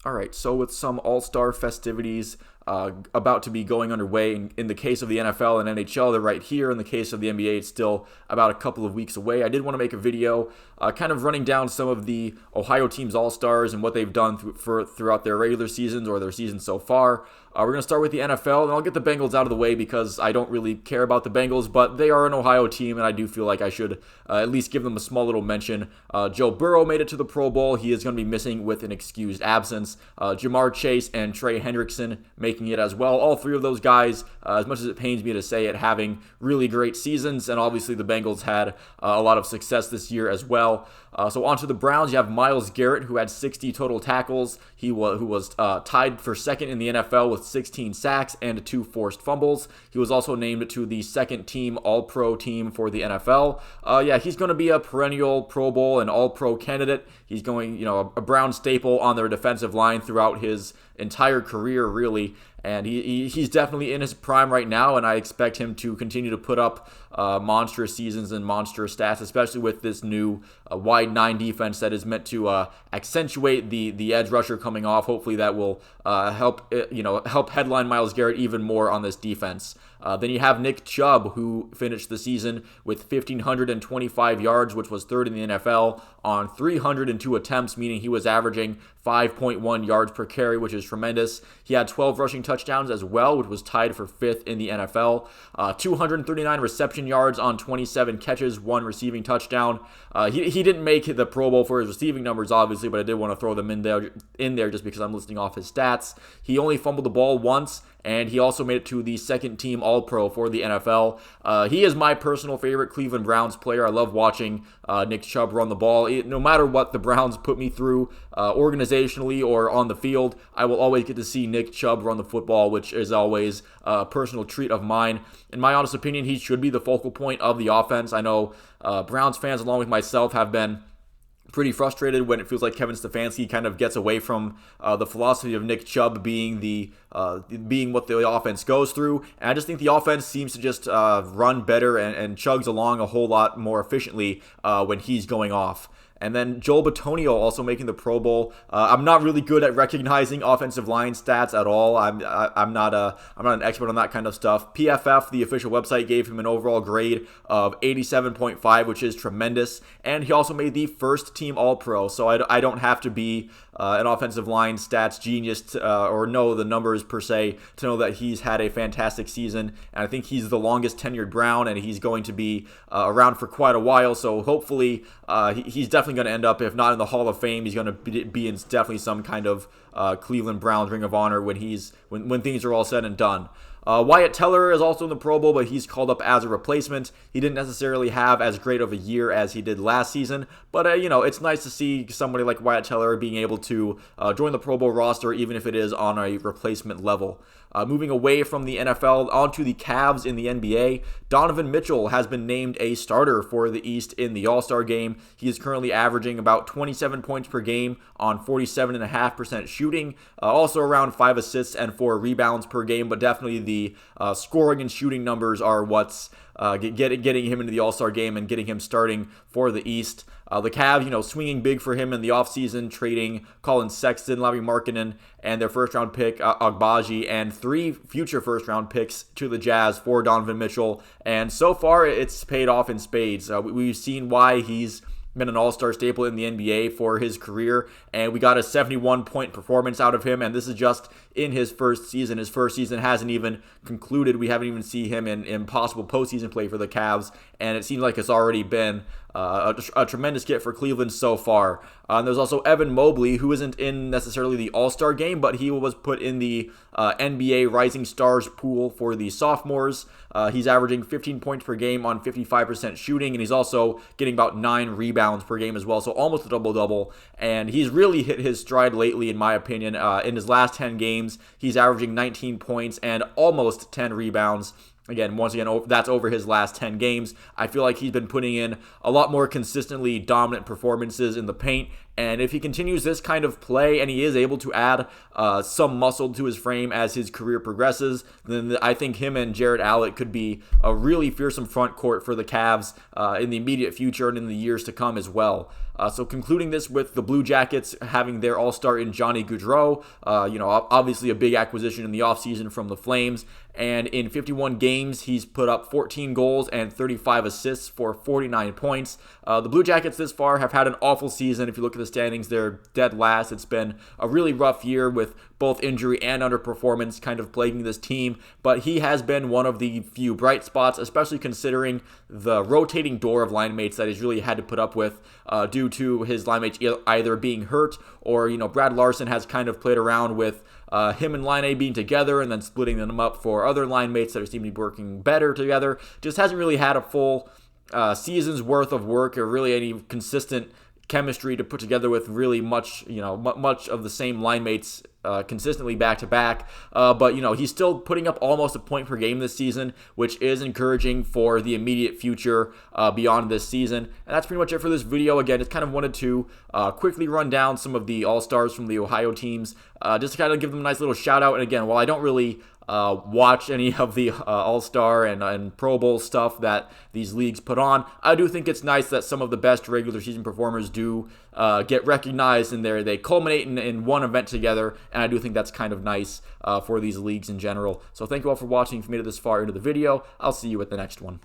All right, so with some All-Star festivities about to be going underway, in the case of the NFL and NHL, they're right here. In the case of the NBA, it's still about a couple of weeks away. I did want to make a video kind of running down some of the Ohio team's All-Stars and what they've done throughout their regular seasons or their season so far. We're going to start with the NFL, and I'll get the Bengals out of the way because I don't really care about the Bengals, but they are an Ohio team, and I do feel like I should at least give them a small little mention. Joe Burrow made it to the Pro Bowl. He is going to be missing with an excused absence. Jamar Chase and Trey Hendrickson making it as well. All three of those guys, as much as it pains me to say it, having really great seasons, and obviously the Bengals had a lot of success this year as well. So on to the Browns, you have Myles Garrett, who had 60 total tackles. Who was tied for second in the NFL with 16 sacks and 2 forced fumbles. He was also named to the second team All-Pro team for the NFL. He's going to be a perennial Pro Bowl and All-Pro candidate. He's going, a Brown staple on their defensive line throughout his entire career, really. And he's definitely in his prime right now, and I expect him to continue to put up monstrous seasons and monstrous stats, especially with this new wide 9 defense that is meant to accentuate the edge rusher coming off. Hopefully that will help headline Myles Garrett even more on this defense. Then you have Nick Chubb, who finished the season with 1,525 yards, which was third in the NFL on 302 attempts, meaning he was averaging 5.1 yards per carry, which is tremendous. He had 12 rushing touchdowns as well, which was tied for 5th in the NFL. 239 reception yards on 27 catches, 1 receiving touchdown. He didn't make the Pro Bowl for his receiving numbers, obviously, but I did want to throw them in there just because I'm listing off his stats. He only fumbled the ball once, and he also made it to the second team All-Pro for the NFL. He is my personal favorite Cleveland Browns player. I love watching Nick Chubb run the ball. No matter what the Browns put me through organizationally or on the field, I will always get to see Nick Chubb run the football, which is always a personal treat of mine. In my honest opinion, he should be the focal point of the offense. I know Browns fans, along with myself, have been pretty frustrated when it feels like Kevin Stefanski kind of gets away from the philosophy of Nick Chubb being what the offense goes through. And I just think the offense seems to just run better and chugs along a whole lot more efficiently when he's going off. And then Joel Bitonio also making the Pro Bowl. I'm not really good at recognizing offensive line stats at all. I'm not an expert on that kind of stuff. PFF, the official website, gave him an overall grade of 87.5, which is tremendous. And he also made the first team All-Pro, so I don't have to be an offensive line stats genius or know the numbers per se to know that he's had a fantastic season. And I think he's the longest tenured Brown, and he's going to be around for quite a while. So hopefully he's definitely going to end up, if not in the Hall of Fame, he's going to be in definitely some kind of Cleveland Browns Ring of Honor when things are all said and done. Wyatt Teller is also in the Pro Bowl, but he's called up as a replacement. He didn't necessarily have as great of a year as he did last season, but it's nice to see somebody like Wyatt Teller being able to join the Pro Bowl roster, even if it is on a replacement level. Moving away from the NFL onto the Cavs in the NBA, Donovan Mitchell has been named a starter for the East in the All-Star game. He is currently averaging about 27 points per game on 47.5% shooting, also around 5 assists and 4 rebounds per game, but definitely the scoring and shooting numbers are what's getting him into the All-Star game and getting him starting for the East. The Cavs, swinging big for him in the offseason, trading Colin Sexton, Lauri Markkanen, and their first-round pick, Agbaji, and 3 future first-round picks to the Jazz for Donovan Mitchell. And so far, it's paid off in spades. We've seen why he's been an all-star staple in the NBA for his career, and we got a 71-point performance out of him, and this is just in his first season. His first season hasn't even concluded. We haven't even seen him in possible postseason play for the Cavs, and it seems like it's already been a tremendous get for Cleveland so far. There's also Evan Mobley, who isn't in necessarily the All-Star game, but he was put in the NBA Rising Stars pool for the sophomores. He's averaging 15 points per game on 55% shooting, and he's also getting about 9 rebounds per game as well, so almost a double-double. And he's really hit his stride lately, in my opinion. In his last 10 games, he's averaging 19 points and almost 10 rebounds. Again, that's over his last 10 games. I feel like he's been putting in a lot more consistently dominant performances in the paint, And if he continues this kind of play and he is able to add some muscle to his frame as his career progresses, then I think him and Jared Allen could be a really fearsome front court for the Cavs in the immediate future and in the years to come as well. So concluding this with the Blue Jackets having their all-star in Johnny Gaudreau, obviously a big acquisition in the offseason from the Flames. And in 51 games, he's put up 14 goals and 35 assists for 49 points. The Blue Jackets this far have had an awful season. If you look at the standings, they're dead last. It's been a really rough year with both injury and underperformance kind of plaguing this team. But he has been one of the few bright spots, especially considering the rotating door of line mates that he's really had to put up with due to his line mates either being hurt or, Brad Larson has kind of played around with him and Line A being together and then splitting them up for other line mates that seem to be working better together. Just hasn't really had a full season's worth of work or really any consistent chemistry to put together with really much of the same line mates consistently back to back. But he's still putting up almost a point per game this season, which is encouraging for the immediate future beyond this season. And that's pretty much it for this video. Again, just kind of wanted to quickly run down some of the All-Stars from the Ohio teams, just to kind of give them a nice little shout out. And again, while I don't really watch any of the All-Star and Pro Bowl stuff that these leagues put on, I do think it's nice that some of the best regular season performers do get recognized and they culminate in one event together, and I do think that's kind of nice for these leagues in general. So thank you all for watching. If you made it this far into the video, I'll see you at the next one.